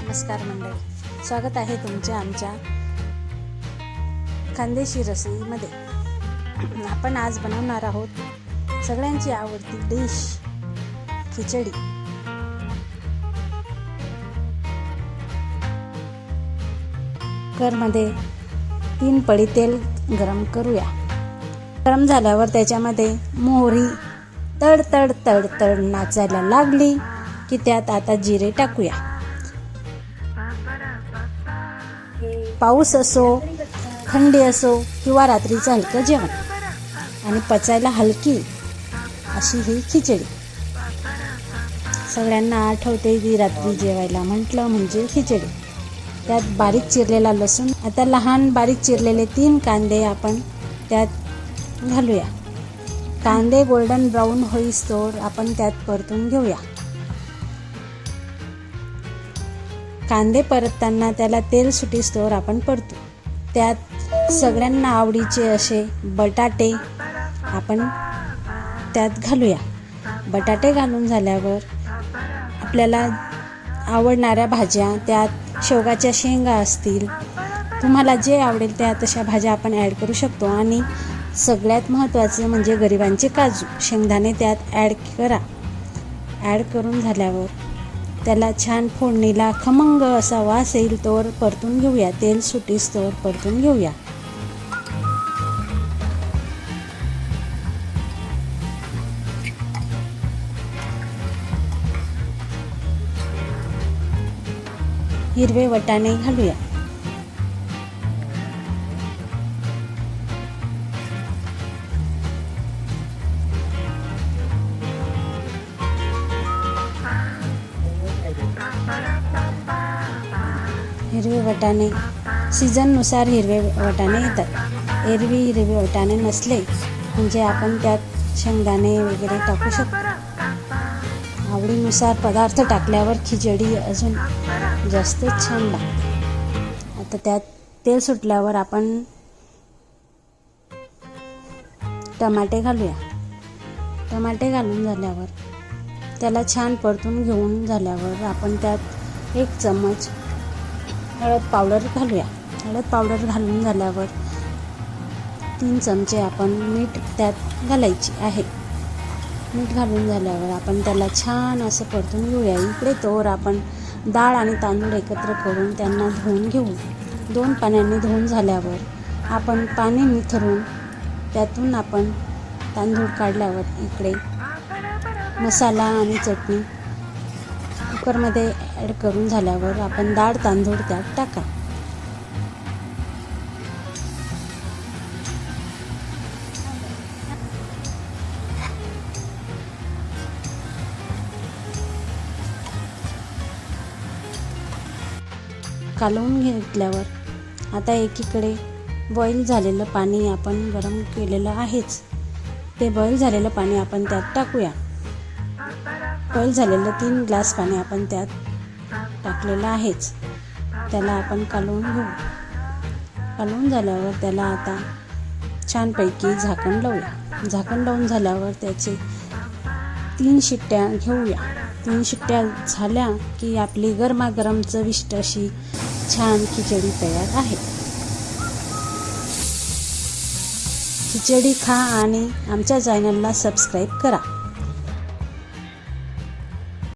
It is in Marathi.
नमस्कार मंडळी, स्वागत आहे तुमचे आमच्या खानदेशी रसोईमध्ये। आपण आज बनवणार आहोत सगळ्यांची आवडती डिश खिचडी। कुकरमध्ये 3 पळी तेल गरम करूया। गरम झाल्यावर त्याच्यामध्ये मोहरी तड तड तड तड नाचायला लागली की त्यात आता जिरे टाकूया। पाऊस असो, थंडी असो किंवा रात्रीचं हलकं जेवण आणि पचायला हलकी अशी ही खिचडी। सगळ्यांना आठवते की रात्री जेवायला म्हटलं म्हणजे खिचडी। त्यात बारीक चिरलेला लसूण, आता लहान बारीक चिरलेले 3 कांदे आपण त्यात घालूया। कांदे गोल्डन ब्राऊन होईस्तोवर आपण त्यात परतून घेऊया। कांदे परतताना त्याला तेल सुटीस्तोवर आपण परतू। त्यात सगळ्यांना आवडीचे असे बटाटे आपण त्यात घालूया। बटाटे घालून झाल्यावर आपल्याला आवडणाऱ्या भाज्या, त्यात शेवगाच्या शेंगा असतील, तुम्हाला जे आवडेल त्या तशा भाज्या आपण ॲड करू शकतो। आणि सगळ्यात महत्त्वाचं म्हणजे गरिबांचे काजू, शेंगदाणे त्यात ॲड करा। ॲड करून झाल्यावर त्याला छान फोडणीला खमंग असा वास येईल तोवर परतून घेऊया। तेल सुटीस्तोवर परतून घेऊया। हिरवे वाटाणे घालूया। हिरवे वाटाणे सीझननुसार हिरवे वाटाणे येतात। एरवी हिरवे वाटाणे नसले म्हणजे आपण त्यात शेंगदाणे वगैरे टाकू शकतो। आवडीनुसार पदार्थ टाकल्यावर खिचडी अजून जास्त छान लागते। आता त्यात तेल सुटल्यावर आपण टमाटे घालूया। टमाटे घालून झाल्यावर त्याला छान परतून घेऊन झाल्यावर आपण त्यात 1 चम्मच हळद पावडर घालूया। हळद पावडर घालून झाल्यावर 3 चमचे आपण मीठ त्यात घालायची आहे। मीठ घालून झाल्यावर आपण त्याला छान असं परतून घेऊया। इकडे तोवर आपण डाळ आणि तांदूळ एकत्र करून त्यांना धुवून घेऊ। 2 पाण्याने धुवून झाल्यावर आपण पाणी निथरून त्यातून आपण तांदूळ काढल्यावर इकडे मसाला आणि चटणी कुकरमध्ये ॲड करून झाल्यावर आपण डाळ तांदूळ त्यात टाका। कालवून घेतल्यावर आता एकीकडे बॉईल झालेलं पाणी आपण गरम केलेलं आहेच, ते बॉईल झालेलं पाणी आपण त्यात टाकूया। बॉईल झालेलं 3 ग्लास पाणी आपण त्यात टाकलेलं आहेच, त्याला आपण कालवून घेऊ। कालवून झाल्यावर त्याला आता छानपैकी झाकण लावूया। झाकण लावून झाल्यावर त्याचे 3 शिट्ट्या घेऊया। 3 शिट्ट्या झाल्या की आपली गरमागरम चविष्ट अशी छान खिचडी तयार आहे। खिचडी खा आणि आमच्या चॅनलला सबस्क्राईब करा।